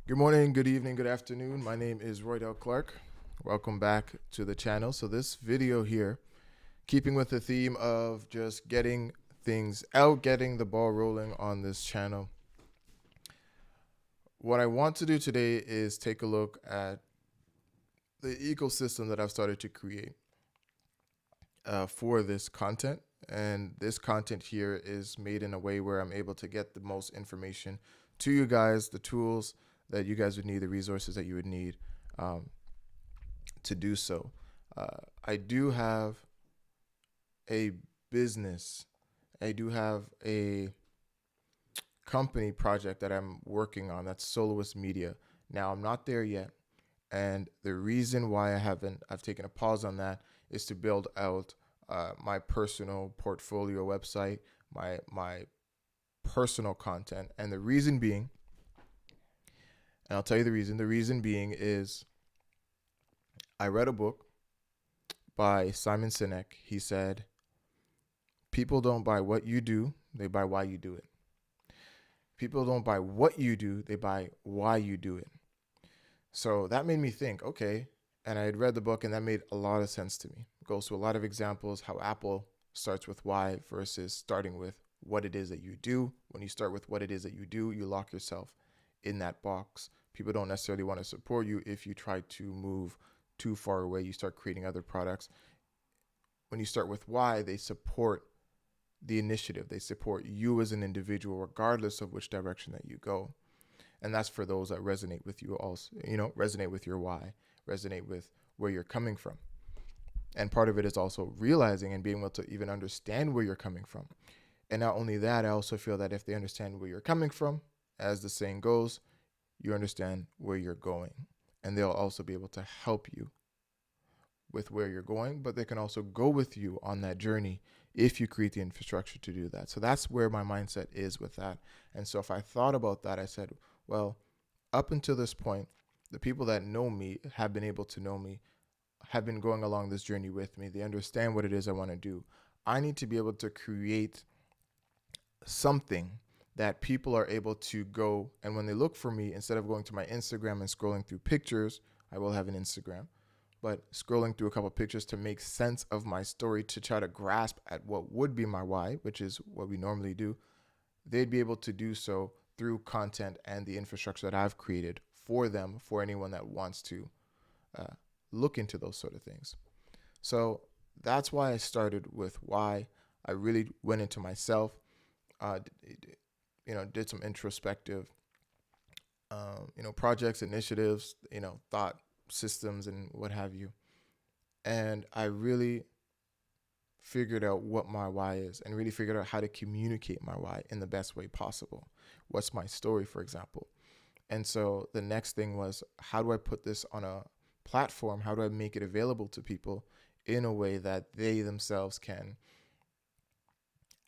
Good morning, good evening, good afternoon. My name is Roydell Clarke. Welcome back to the channel. So this video here, keeping with the theme of just getting things out, getting the ball rolling on this channel. What I want to do today is take a look at the ecosystem that I've started to create for this content. And this content here is made in a way where I'm able to get the most information to you guys, the tools that you guys would need, the resources that you would need to do so. I do have a business. I do have a company project that I'm working on. That's Soloist Media. Now I'm not there yet. And the reason why I've taken a pause on that is to build out my personal portfolio website, my personal content. And the reason being, and I'll tell you the reason being is I read a book by Simon Sinek. He said, people don't buy what you do, they buy why you do it. People don't buy what you do, they buy why you do it. So that made me think, okay. And I had read the book and that made a lot of sense to me. It goes through a lot of examples how Apple starts with why versus starting with what it is that you do. When you start with what it is that you do, you lock yourself in that box. People don't necessarily want to support you if you try to move too far away. You start creating other products. When you start with why, they support the initiative. They support you as an individual, regardless of which direction that you go. And that's for those that resonate with you also, resonate with your why, resonate with where you're coming from. And part of it is also realizing and being able to even understand where you're coming from. And not only that, I also feel that if they understand where you're coming from, as the saying goes, you understand where you're going. And they'll also be able to help you with where you're going, but they can also go with you on that journey if you create the infrastructure to do that. So that's where my mindset is with that. And so if I thought about that, I said, well, up until this point, the people that know me have been able to know me, have been going along this journey with me. They understand what it is I want to do. I need to be able to create something that people are able to go, and when they look for me, instead of going to my Instagram and scrolling through pictures, I will have an Instagram, but scrolling through a couple of pictures to make sense of my story, to try to grasp at what would be my why, which is what we normally do, they'd be able to do so through content and the infrastructure that I've created for them, for anyone that wants to look into those sort of things. So that's why I started with why. I really went into myself, did some introspective, projects, initiatives, thought systems and what have you. And I really figured out what my why is and really figured out how to communicate my why in the best way possible. What's my story, for example? And so the next thing was, how do I put this on a platform? How do I make it available to people in a way that they themselves can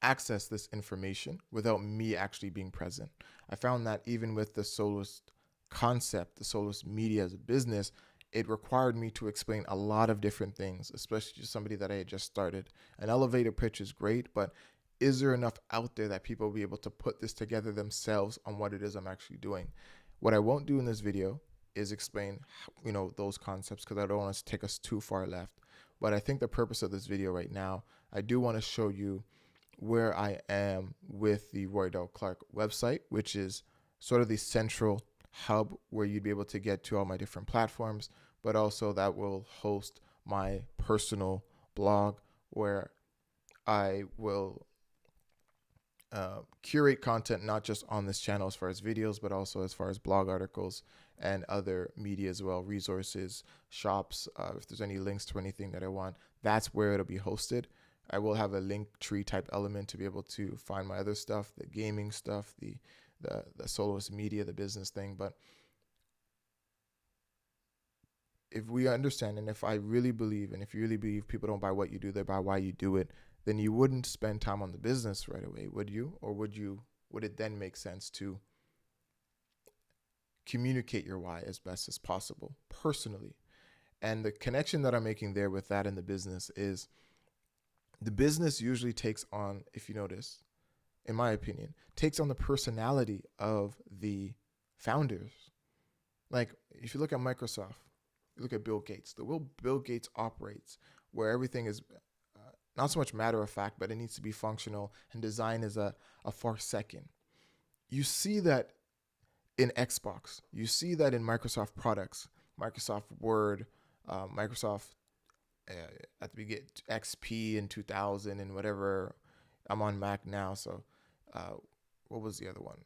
access this information without me actually being present? I found that even with the Soloist concept, the Soloist Media as a business, it required me to explain a lot of different things, especially to somebody that I had just started. An elevator pitch is great, but is there enough out there that people will be able to put this together themselves on what it is I'm actually doing? What I won't do in this video is explain, those concepts, because I don't want to take us too far left. But I think the purpose of this video right now, I do want to show you where I am with the Roydell Clarke website, which is sort of the central hub where you'd be able to get to all my different platforms, but also that will host my personal blog where I will curate content not just on this channel as far as videos, but also as far as blog articles and other media as well, resources, shops. If there's any links to anything that I want, that's where it'll be hosted. I will have a link tree type element to be able to find my other stuff, the gaming stuff, the Soloist Media, the business thing. But if we understand, and if I really believe, and if you really believe people don't buy what you do, they buy why you do it, then you wouldn't spend time on the business right away, would you? Or would it then make sense to communicate your why as best as possible personally? And the connection that I'm making there with that in the business is, the business usually takes on, if you notice, in my opinion, takes on the personality of the founders. Like if you look at Microsoft, you look at Bill Gates, the way Bill Gates operates, where everything is not so much matter of fact, but it needs to be functional, and design is a far second. You see that in Xbox. You see that in Microsoft products, Microsoft Word, Microsoft uh, at the beginning XP in 2000 and whatever. I'm on Mac now, so uh, what was the other one?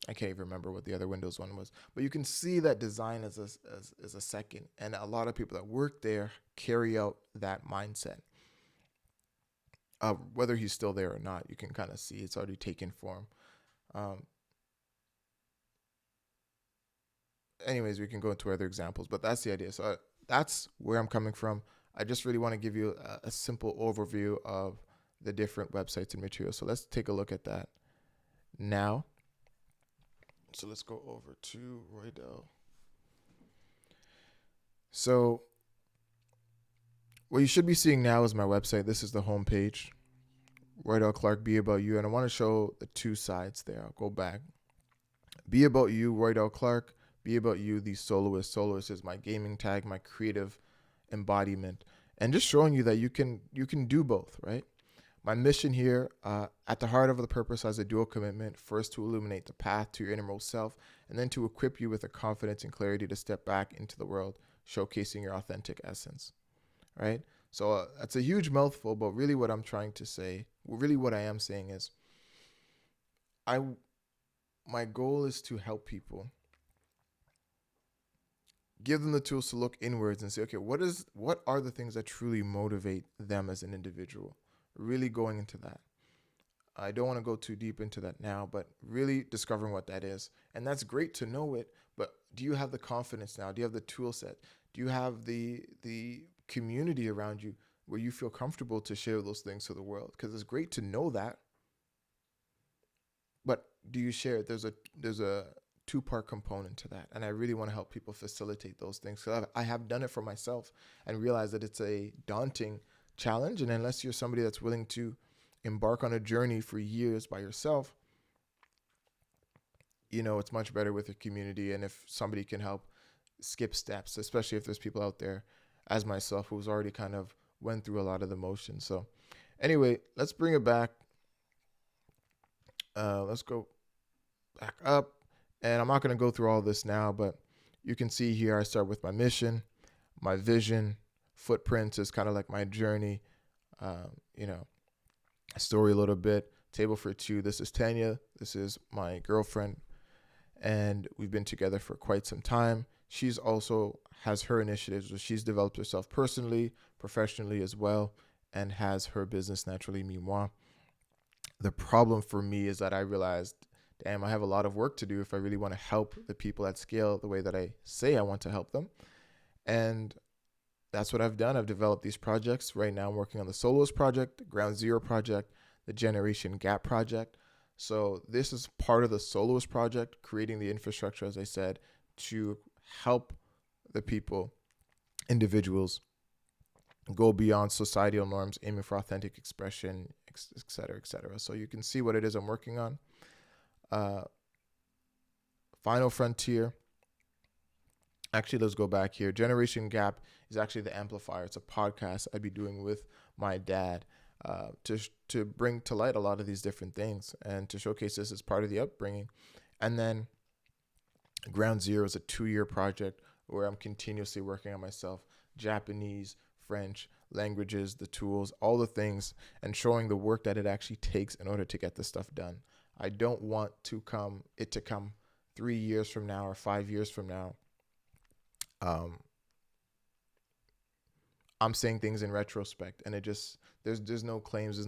I can't even remember what the other Windows one was. But you can see that design as a second, and a lot of people that work there carry out that mindset. Whether he's still there or not, you can kind of see it's already taken form. Um, Anyways, we can go into other examples, but that's the idea. So that's where I'm coming from. I just really want to give you a simple overview of the different websites and materials. So let's take a look at that now. So let's go over to Roydell. So what you should be seeing now is my website. This is the home page. Roydell Clarke, Be About You. And I want to show the two sides there. I'll go back. Be About You, Roydell Clarke. Be About You, The Soloist. Soloist is my gaming tag, my creative embodiment. And just showing you that you can do both, right? My mission here, at the heart of the purpose, has a dual commitment. First, to illuminate the path to your innermost self, and then to equip you with the confidence and clarity to step back into the world, showcasing your authentic essence, right? So that's a huge mouthful, but really what I'm trying to say, really what I am saying is, I my goal is to help people, give them the tools to look inwards and say, okay, what are the things that truly motivate them as an individual? Really going into that. I don't want to go too deep into that now, but really discovering what that is. And that's great to know it, but do you have the confidence now? Do you have the tool set? Do you have the community around you where you feel comfortable to share those things to the world? Because it's great to know that, but do you share it? There's a two-part component to that, and I really want to help people facilitate those things. So I have done it for myself and realized that it's a daunting challenge, and unless you're somebody that's willing to embark on a journey for years by yourself, it's much better with a community. And if somebody can help skip steps, especially if there's people out there as myself who's already kind of went through a lot of the motions. So anyway, let's bring it back. Let's go back up. And I'm not going to go through all this now, but you can see here I start with my mission, my vision, footprints is kind of like my journey, you know, story a little bit. Table for two. This is Tanya. This is my girlfriend, and we've been together for quite some time. She's also has her initiatives where she's developed herself personally, professionally as well, and has her business Naturally Me Moi. The problem for me is that I realized, damn, I have a lot of work to do if I really want to help the people at scale the way that I say I want to help them. And that's what I've done. I've developed these projects. Right now I'm working on the Soloist Project, the Ground Zero Project, the Generation Gap Project. So this is part of the Soloist Project, creating the infrastructure, as I said, to help the people, individuals, go beyond societal norms, aiming for authentic expression, et cetera, et cetera. So you can see what it is I'm working on. Final Frontier. Actually, let's go back here. Generation Gap is actually the amplifier. It's a podcast I'd be doing with my dad to bring to light a lot of these different things and to showcase this as part of the upbringing. And then Ground Zero is a 2-year project where I'm continuously working on myself, Japanese, French, languages, the tools, all the things, and showing the work that it actually takes in order to get this stuff done. I don't want it to come 3 years from now or 5 years from now. I'm saying things in retrospect, and it just there's no claims,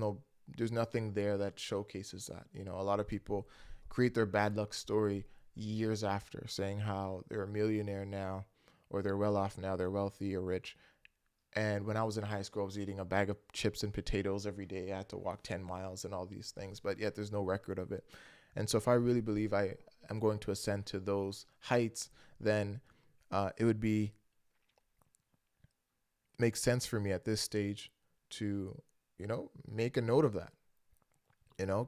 there's nothing there that showcases that. A lot of people create their bad luck story years after, saying how they're a millionaire now, or they're well off now, they're wealthy or rich. And when I was in high school, I was eating a bag of chips and potatoes every day. I had to walk 10 miles and all these things, but yet there's no record of it. And so if I really believe I am going to ascend to those heights, then it would make sense for me at this stage to, make a note of that.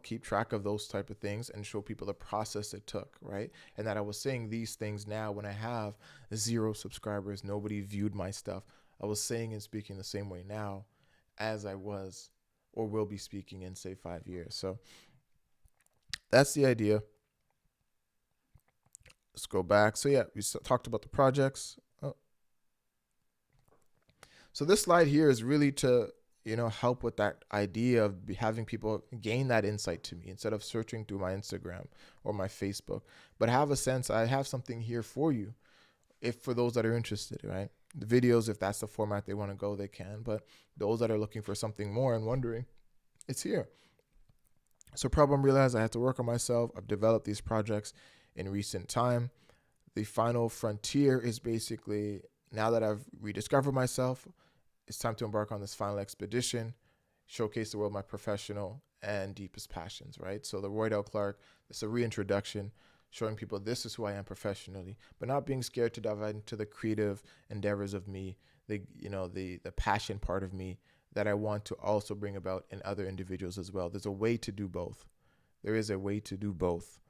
keep track of those type of things and show people the process it took, right? And that I was saying these things now when I have 0 subscribers, nobody viewed my stuff. I was saying and speaking the same way now as I was or will be speaking in, say, 5 years. So that's the idea. Let's go back. So yeah, we talked about the projects. So this slide here is really to, help with that idea of having people gain that insight to me instead of searching through my Instagram or my Facebook, but have a sense I have something here for you. If for those that are interested, right? The videos, if that's the format they want to go, they can. But those that are looking for something more and wondering, it's here. So problem realized I had to work on myself. I've developed these projects in recent time. The final frontier is basically now that I've rediscovered myself, it's time to embark on this final expedition, showcase the world my professional and deepest passions, right? So the Roydell Clarke, it's a reintroduction, showing people this is who I am professionally, but not being scared to dive into the creative endeavors of me, the passion part of me that I want to also bring about in other individuals as well. There's a way to do both. There is a way to do both.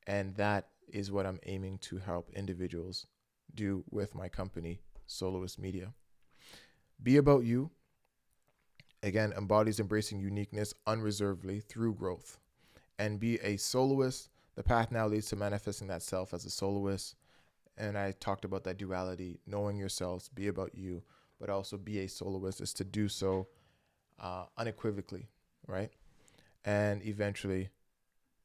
And that is what I'm aiming to help individuals do with my company, Soloist Media. Be about you. Again, embodies embracing uniqueness unreservedly through growth. And be a soloist. The path now leads to manifesting that self as a soloist. And I talked about that duality, knowing yourselves, be about you, but also be a soloist is to do so unequivocally, right? And eventually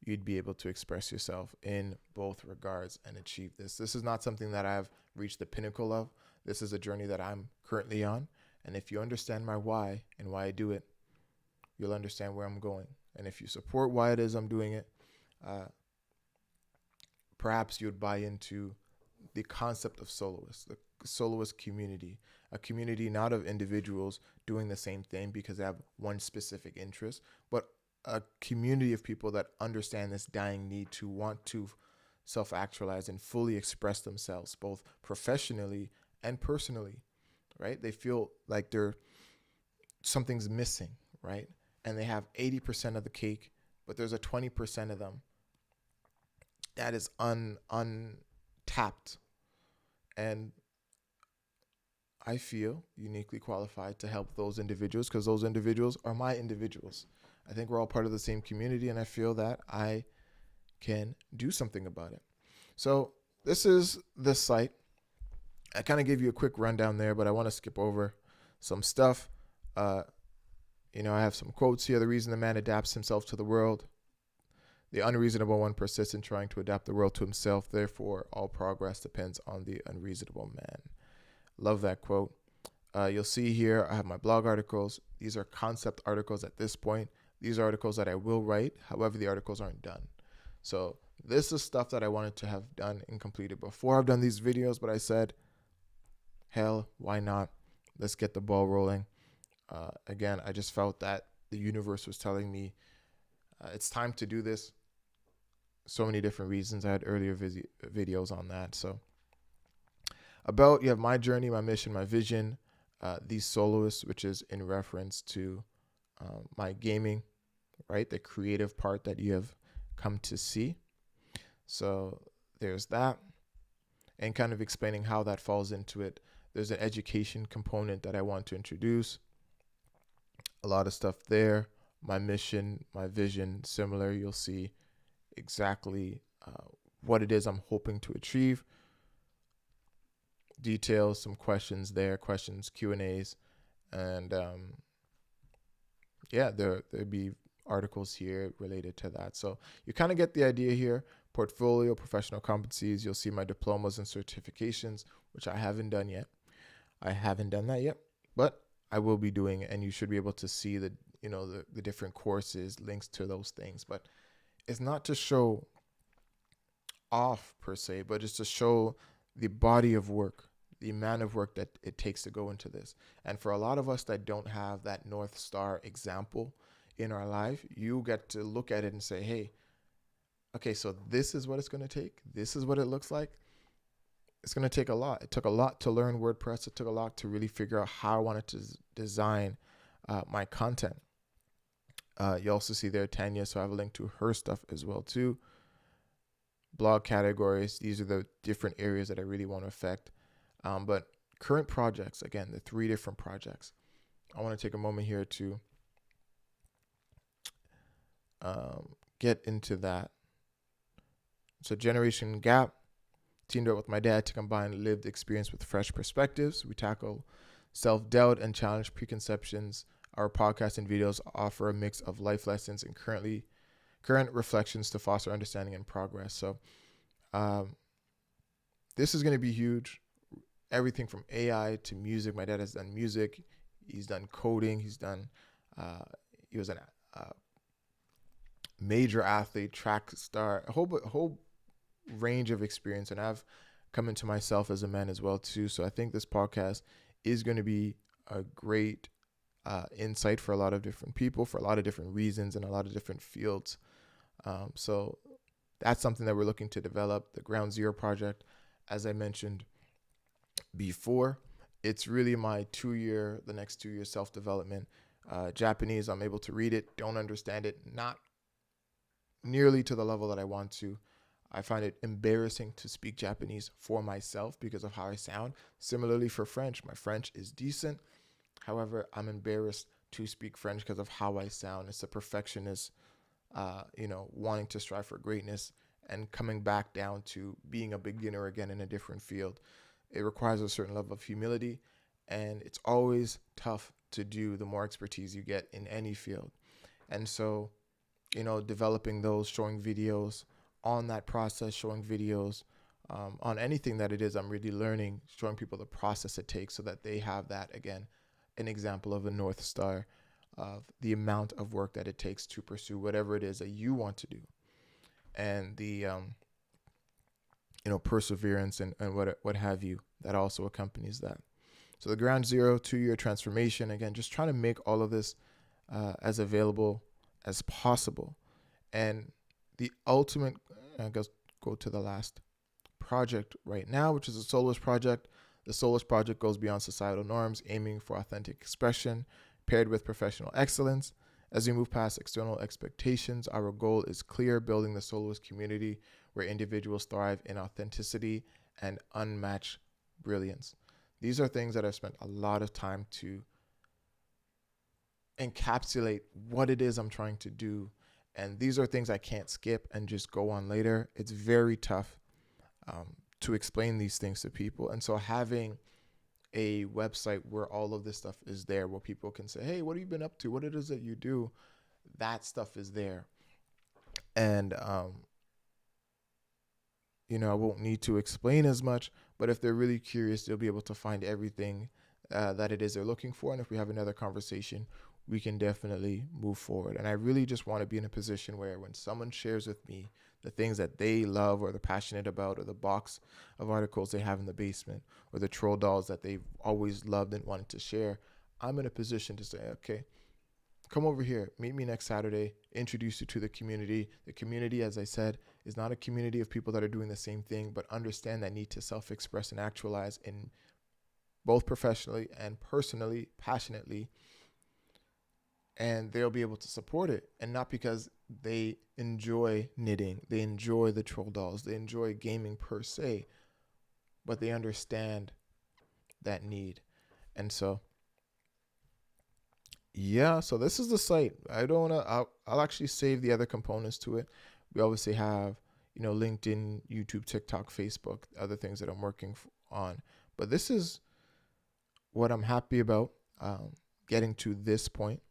you'd be able to express yourself in both regards and achieve this. This is not something that I've reached the pinnacle of. This is a journey that I'm currently on. And if you understand my why and why I do it, you'll understand where I'm going. And if you support why it is I'm doing it, perhaps you'd buy into the concept of soloists, the soloist community, a community not of individuals doing the same thing because they have one specific interest, but a community of people that understand this dying need to want to self-actualize and fully express themselves, both professionally and personally, right? They feel like something's missing, right? And they have 80% of the cake, but there's a 20% of them that is untapped. And I feel uniquely qualified to help those individuals because those individuals are my individuals. I think we're all part of the same community, and I feel that I can do something about it. So this is the site. I kind of gave you a quick rundown there, but I want to skip over some stuff. I have some quotes here. The reason the man adapts himself to the world. The unreasonable one persists in trying to adapt the world to himself. Therefore, all progress depends on the unreasonable man. Love that quote. You'll see here I have my blog articles. These are concept articles at this point. These are articles that I will write. However, the articles aren't done. So this is stuff that I wanted to have done and completed before I've done these videos, but I said, hell, why not? Let's get the ball rolling. Again, I just felt that the universe was telling me it's time to do this. So many different reasons. I had earlier videos on that. So you have my journey, my mission, my vision, TheeSoloist, which is in reference to my gaming, right? The creative part that you have come to see. So there's that, and kind of explaining how that falls into it. There's an education component that I want to introduce. A lot of stuff there. My mission, my vision, similar. You'll see exactly what it is I'm hoping to achieve. Details, some questions there, Q&As, and there'd be articles here related to that. So you kind of get the idea here. Portfolio, professional competencies. You'll see my diplomas and certifications, which I haven't done yet. I haven't done that yet, but I will be doing it, and you should be able to see the different courses, links to those things. But it's not to show off per se, but just to show the body of work, the amount of work that it takes to go into this. And for a lot of us that don't have that North Star example in our life, you get to look at it and say, hey, okay, so this is what it's going to take. This is what it looks like. It's going to take a lot. It took a lot to learn WordPress. It took a lot to really figure out how I wanted to design my content. You also see there Tanya, so I have a link to her stuff as well too. Blog categories, these are the different areas that I really want to affect. But current projects, again, the 3 different projects. I want to take a moment here to get into that. So Generation Gap, teamed up with my dad to combine lived experience with fresh perspectives. We tackle self-doubt and challenge preconceptions. Our podcasts and videos offer a mix of life lessons and current reflections to foster understanding and progress. So this is going to be huge. Everything from AI to music. My dad has done music. He's done coding. He was a major athlete, track star, a whole range of experience. And I've come into myself as a man as well too. So I think this podcast is going to be a great insight for a lot of different people, for a lot of different reasons, and a lot of different fields. So that's something that we're looking to develop. The Ground Zero project, as I mentioned before, it's really my the next 2 years self-development. Japanese, I'm able to read it, don't understand it, not nearly to the level that I want to. I find it embarrassing to speak Japanese for myself because of how I sound. Similarly for French, my French is decent. However, I'm embarrassed to speak French because of how I sound. It's a perfectionist, wanting to strive for greatness and coming back down to being a beginner again in a different field. It requires a certain level of humility, and it's always tough to do the more expertise you get in any field. And so, developing those, showing videos on that process, showing videos on anything that it is I'm really learning, showing people the process it takes so that they have that, again, an example of a North Star of the amount of work that it takes to pursue whatever it is that you want to do. And the, perseverance and what have you that also accompanies that. So the Ground Zero 2-year transformation, again, just trying to make all of this as available as possible. And the ultimate, I guess, go to the last project right now, which is the Soloist Project. The Soloist Project goes beyond societal norms, aiming for authentic expression paired with professional excellence. As we move past external expectations, our goal is clear: building the soloist community where individuals thrive in authenticity and unmatched brilliance. These are things that I've spent a lot of time to encapsulate what it is I'm trying to do. And these are things I can't skip and just go on later. It's very tough to explain these things to people. And so having a website where all of this stuff is there, where people can say, hey, what have you been up to? What it is that you do? That stuff is there. And, I won't need to explain as much, but if they're really curious, they'll be able to find everything that it is they're looking for. And if we have another conversation, we can definitely move forward. And I really just want to be in a position where when someone shares with me the things that they love or they're passionate about, or the box of articles they have in the basement, or the troll dolls that they've always loved and wanted to share, I'm in a position to say, okay, come over here, meet me next Saturday, introduce you to the community. The community, as I said, is not a community of people that are doing the same thing, but understand that need to self-express and actualize in both professionally and personally, passionately, and they'll be able to support it. And not because they enjoy knitting, they enjoy the troll dolls, they enjoy gaming per se, but they understand that need. And so, yeah, so this is the site. I'll actually save the other components to it. We obviously have, LinkedIn, YouTube, TikTok, Facebook, other things that I'm working on. But this is what I'm happy about getting to this point.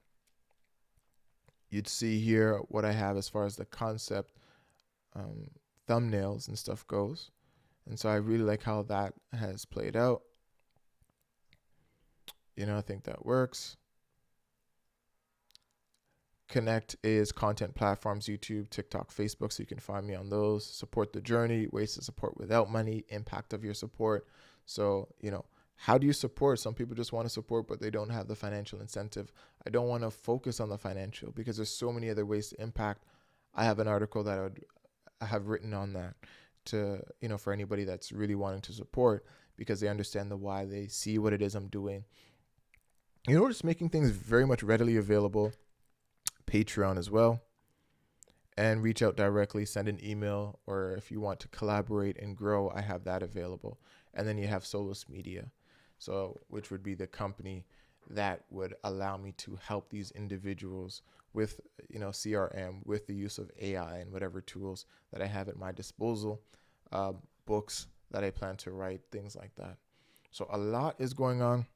You'd see here what I have as far as the concept, thumbnails and stuff goes. And so I really like how that has played out. I think that works. Connect is content platforms, YouTube, TikTok, Facebook, so you can find me on those. Support the journey, ways to support without money, impact of your support. So, how do you support? Some people just want to support, but they don't have the financial incentive. I don't want to focus on the financial because there's so many other ways to impact. I have an article that I have written on that to, for anybody that's really wanting to support because they understand the why, they see what it is I'm doing. Just making things very much readily available. Patreon as well. And reach out directly, send an email, or if you want to collaborate and grow, I have that available. And then you have Soloist Media, so which would be the company that would allow me to help these individuals with, CRM, with the use of AI and whatever tools that I have at my disposal, books that I plan to write, things like that. So a lot is going on.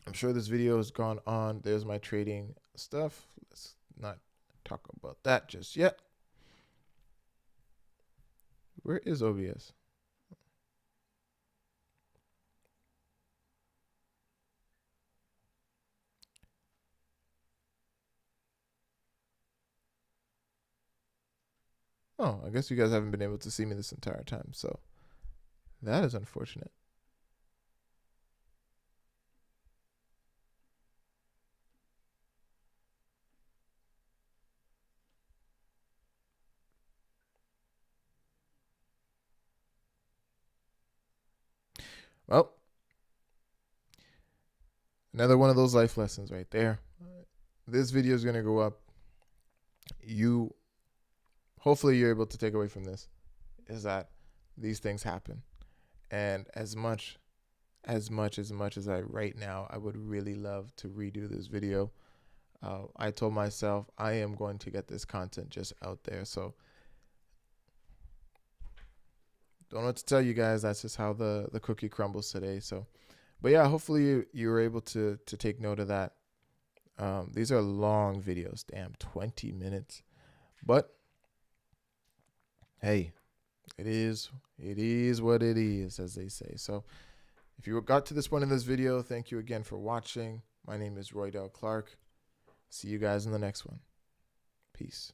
I'm sure this video has gone on. There's my trading stuff. Let's not talk about that just yet. Where is OBS? Oh, I guess you guys haven't been able to see me this entire time, so that is unfortunate. Well, another one of those life lessons right there. This video is going to go up. Hopefully you're able to take away from this is that these things happen. And as much as I right now, I would really love to redo this video. I told myself I am going to get this content just out there. So don't know what to tell you guys. That's just how the cookie crumbles today. So, but yeah, hopefully you were able to take note of that. These are long videos, damn, 20 minutes. But hey, it is what it is, as they say. So if you got to this point in this video, thank you again for watching. My name is Roydell Clarke. See you guys in the next one. Peace.